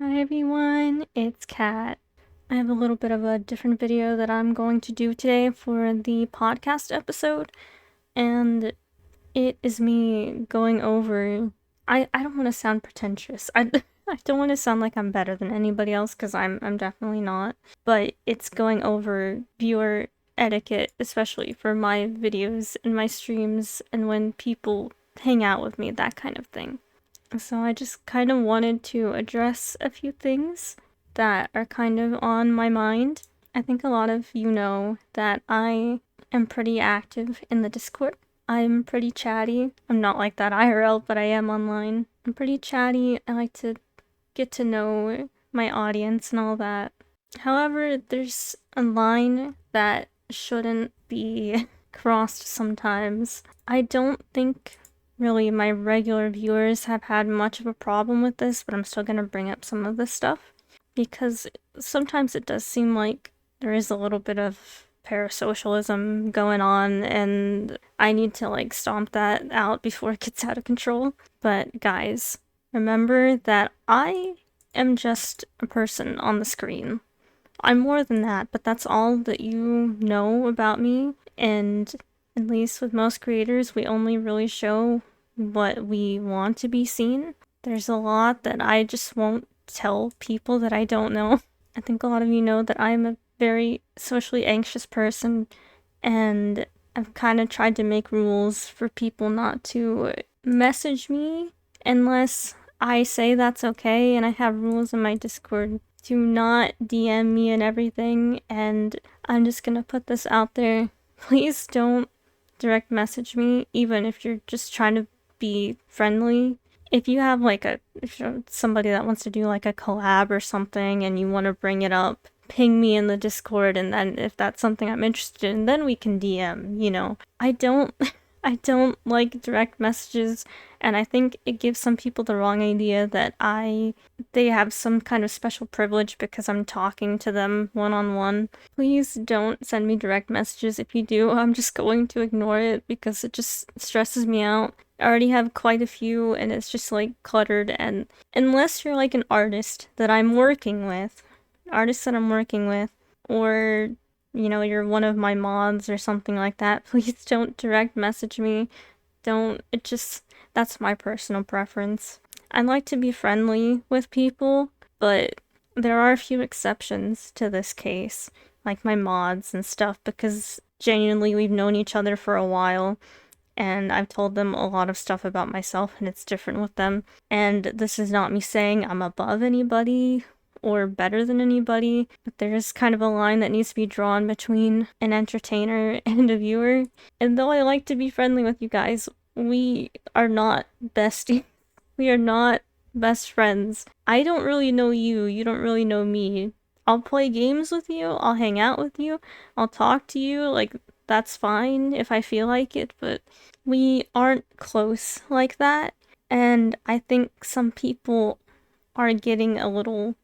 Hi everyone, it's Kat. I have a little bit of a different video that I'm going to do today for the podcast episode, and it is me going over. I don't want to sound pretentious. I don't want to sound like I'm better than anybody else because I'm definitely not. But it's going over viewer etiquette, especially for my videos and my streams, and when people hang out with me, that kind of thing. So I just kind of wanted to address a few things that are kind of on my mind. I think a lot of you know that I am pretty active in the Discord. I'm pretty chatty. I'm not like that IRL, but I am online. I'm pretty chatty. I like to get to know my audience and all that. However, there's a line that shouldn't be crossed sometimes. I don't think really my regular viewers have had much of a problem with this, but I'm still gonna bring up some of this stuff because sometimes it does seem like there is a little bit of parasocialism going on, and I need to like stomp that out before it gets out of control. But guys, remember that I am just a person on the screen. I'm more than that, but that's all that you know about me, and at least with most creators, we only really show what we want to be seen. There's a lot that I just won't tell people that I don't know. I think a lot of you know that I'm a very socially anxious person, and I've kind of tried to make rules for people not to message me unless I say that's okay, and I have rules in my Discord to not DM me and everything, and I'm just gonna put this out there. Please don't direct message me, even if you're just trying to be friendly. If you have like if you're somebody that wants to do like a collab or something and you want to bring it up, ping me in the Discord, and then if that's something I'm interested in, then we can DM, you know. I don't like direct messages, and I think it gives some people the wrong idea that they have some kind of special privilege because I'm talking to them one-on-one. Please don't send me direct messages. If you do, I'm just going to ignore it because it just stresses me out. I already have quite a few, and it's just like cluttered, and unless you're like an artist that I'm working with, or you're one of my mods or something like that, please don't direct message me. Don't, it just, that's my personal preference. I like to be friendly with people, but there are a few exceptions to this case, like my mods and stuff, because genuinely we've known each other for a while, and I've told them a lot of stuff about myself, and it's different with them. And this is not me saying I'm above anybody or better than anybody, but there's kind of a line that needs to be drawn between an entertainer and a viewer. And though I like to be friendly with you guys, we are not besties. We are not best friends. I don't really know you, you don't really know me. I'll play games with you, I'll hang out with you, I'll talk to you, like, that's fine if I feel like it, but we aren't close like that. And I think some people are getting a little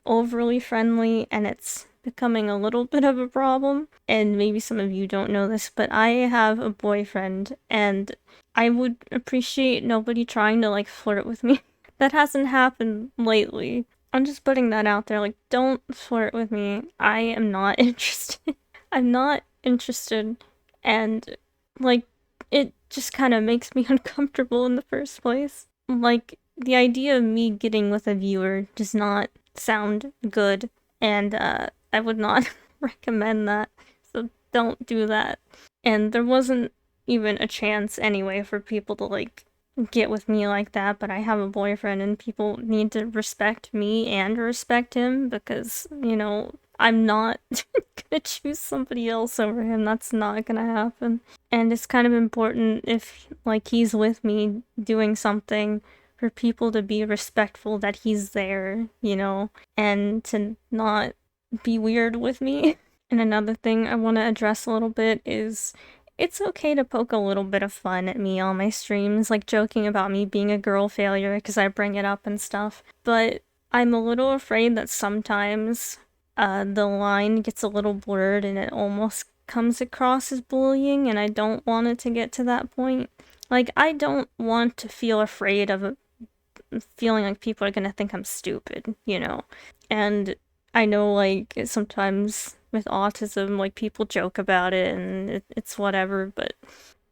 overly friendly, and it's becoming a little bit of a problem. And maybe some of you don't know this, but I have a boyfriend, and I would appreciate nobody trying to like flirt with me. That hasn't happened lately. I'm just putting that out there. Like, don't flirt with me. I am not interested. I'm not interested. And, like, it just kind of makes me uncomfortable in the first place. Like, the idea of me getting with a viewer does not sound good, and I would not recommend that. So don't do that. And there wasn't even a chance anyway for people to like get with me like that, but I have a boyfriend and people need to respect me and respect him because, I'm not gonna choose somebody else over him. That's not gonna happen. And it's kind of important if like he's with me doing something for people to be respectful that he's there, and to not be weird with me. And another thing I want to address a little bit is it's okay to poke a little bit of fun at me on my streams, like joking about me being a girl failure because I bring it up and stuff. But I'm a little afraid that sometimes the line gets a little blurred and it almost comes across as bullying, and I don't want it to get to that point. Like, I don't want to feel afraid of feeling like people are gonna think I'm stupid, you know? And I know, like, sometimes with autism, like, people joke about it and it's whatever, but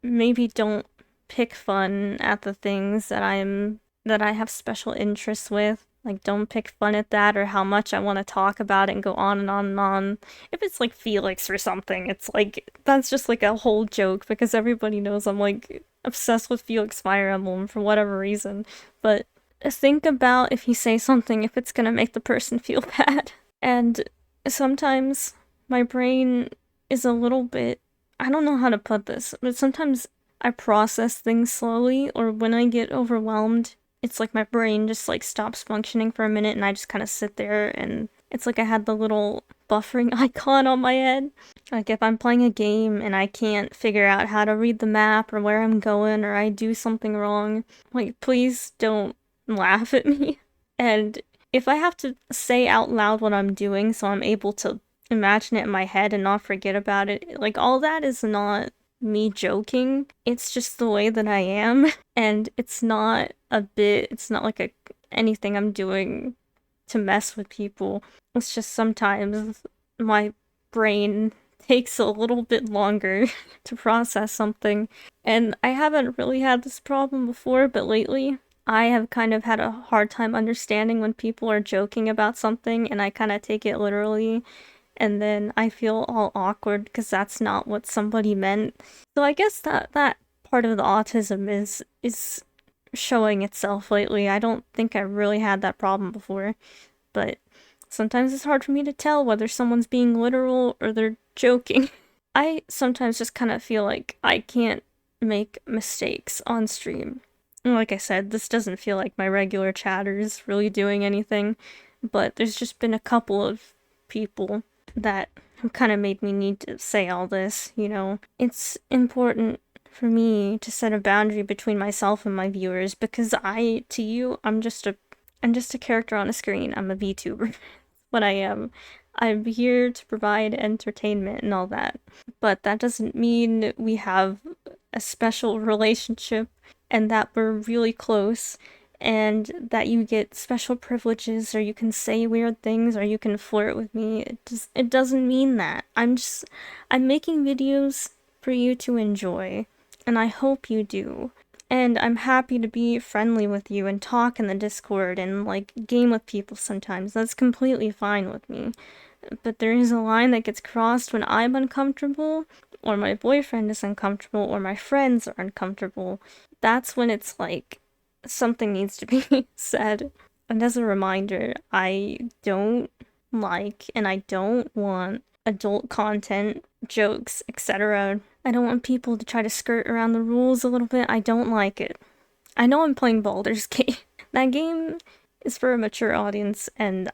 maybe don't pick fun at the things that I have special interests with. Like, don't pick fun at that or how much I want to talk about it and go on and on and on. If it's like Felix or something, it's like that's just like a whole joke because everybody knows I'm like obsessed with Felix Fire Emblem for whatever reason. But think about if you say something if it's gonna make the person feel bad. And sometimes my brain is a little bit, I don't know how to put this, but sometimes I process things slowly, or when I get overwhelmed, it's like my brain just like stops functioning for a minute and I just kind of sit there and it's like I had the little buffering icon on my head. Like if I'm playing a game and I can't figure out how to read the map or where I'm going or I do something wrong, like please don't laugh at me. And if I have to say out loud what I'm doing so I'm able to imagine it in my head and not forget about it, like all that is not me joking. It's just the way that I am. And it's not it's not like anything I'm doing to mess with people. It's just sometimes my brain takes a little bit longer to process something. And I haven't really had this problem before, but lately I have kind of had a hard time understanding when people are joking about something and I kind of take it literally and then I feel all awkward because that's not what somebody meant. So I guess that part of the autism is showing itself lately. I don't think I really had that problem before, but sometimes it's hard for me to tell whether someone's being literal or they're joking. I sometimes just kind of feel like I can't make mistakes on stream. Like I said, this doesn't feel like my regular chatters really doing anything, but there's just been a couple of people that have kind of made me need to say all this, you know. It's important for me to set a boundary between myself and my viewers because to you, I'm just a character on a screen. I'm a VTuber. What I am. I'm here to provide entertainment and all that. But that doesn't mean we have a special relationship and that we're really close and that you get special privileges or you can say weird things or you can flirt with me. It doesn't mean that. I'm making videos for you to enjoy and I hope you do. And I'm happy to be friendly with you and talk in the Discord and like game with people sometimes. That's completely fine with me. But there is a line that gets crossed when I'm uncomfortable, or my boyfriend is uncomfortable, or my friends are uncomfortable. That's when it's like something needs to be said. And as a reminder, I don't like and I don't want adult content, jokes, etc. I don't want people to try to skirt around the rules a little bit. I don't like it. I know I'm playing Baldur's Gate. That game is for a mature audience, and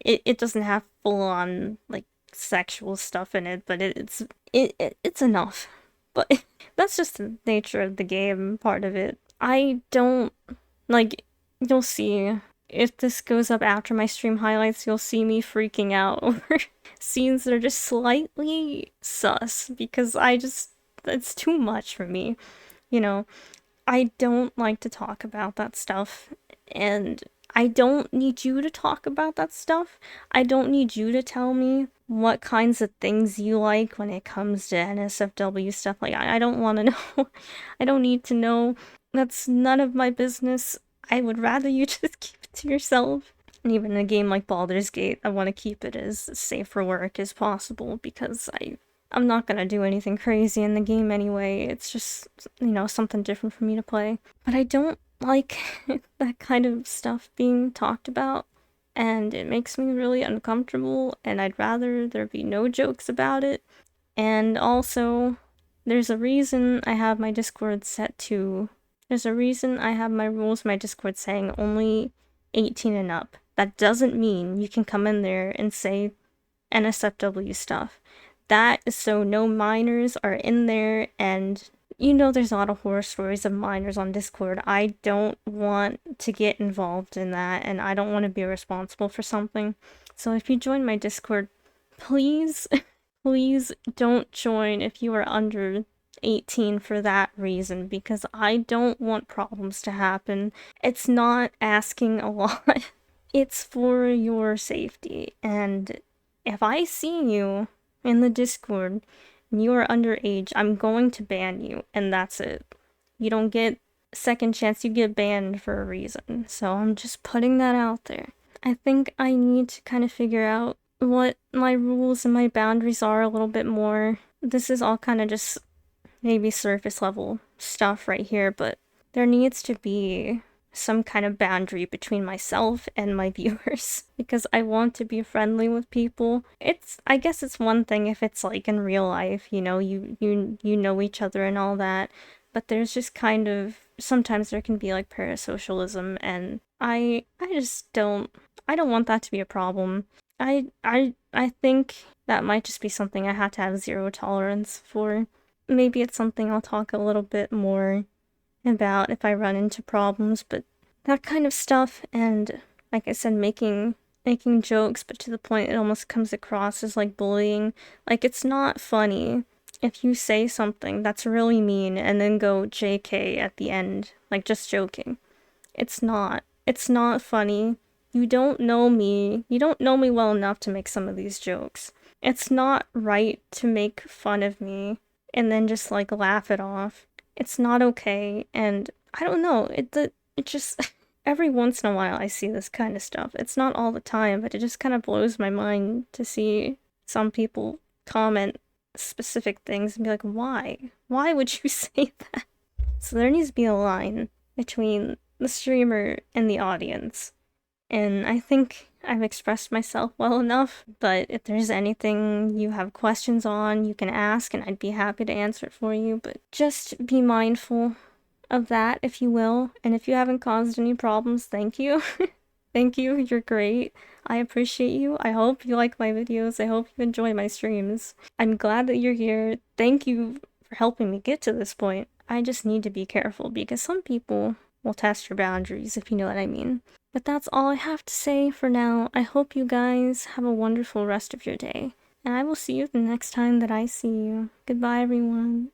it doesn't have full on like sexual stuff in it, but it's enough. But that's just the nature of the game part of it. I don't like you'll see if this goes up after my stream highlights, you'll see me freaking out over scenes that are just slightly sus because it's too much for me. You know, I don't like to talk about that stuff, and I don't need you to talk about that stuff. I don't need you to tell me what kinds of things you like when it comes to NSFW stuff. Like, I don't want to know. I don't need to know. That's none of my business. I would rather you just keep it to yourself. And even in a game like Baldur's Gate, I want to keep it as safe for work as possible because I'm not gonna do anything crazy in the game anyway. It's just, something different for me to play. But I don't like that kind of stuff being talked about, and it makes me really uncomfortable, and I'd rather there be no jokes about it. And also, there's a reason I have my Discord set to... There's a reason I have my rules in my Discord saying only 18 and up. That doesn't mean you can come in there and say NSFW stuff. That is so no minors are in there, and there's a lot of horror stories of minors on Discord. I don't want to get involved in that, and I don't want to be responsible for something. So if you join my Discord, please, please don't join if you are under 18 for that reason, because I don't want problems to happen. It's not asking a lot. It's for your safety. And if I see you in the Discord and you are underage, I'm going to ban you, and that's it. You don't get second chance, you get banned for a reason. So I'm just putting that out there. I think I need to kind of figure out what my rules and my boundaries are a little bit more. This is all kind of just maybe surface level stuff right here, but there needs to be some kind of boundary between myself and my viewers because I want to be friendly with people. I guess it's one thing if it's like in real life, you know, you know each other and all that, but there's just kind of sometimes there can be like parasocialism, and I don't want that to be a problem. I think that might just be something I had to have zero tolerance for. Maybe it's something I'll talk a little bit more about if I run into problems, but that kind of stuff, and like I said, making jokes, but to the point it almost comes across as like bullying. Like, it's not funny if you say something that's really mean and then go JK at the end, like just joking. It's not. It's not funny. You don't know me. You don't know me well enough to make some of these jokes. It's not right to make fun of me and then just like laugh it off. It's not okay, and I don't know. It just every once in a while I see this kind of stuff. It's not all the time, but it just kind of blows my mind to see some people comment specific things and be like, why? Why would you say that? So there needs to be a line between the streamer and the audience. And I think I've expressed myself well enough, but if there's anything you have questions on, you can ask and I'd be happy to answer it for you. But just be mindful of that, if you will. And if you haven't caused any problems, thank you. Thank you, you're great. I appreciate you. I hope you like my videos. I hope you enjoy my streams. I'm glad that you're here. Thank you for helping me get to this point. I just need to be careful because some people will test your boundaries, if you know what I mean. But that's all I have to say for now. I hope you guys have a wonderful rest of your day. And I will see you the next time that I see you. Goodbye, everyone.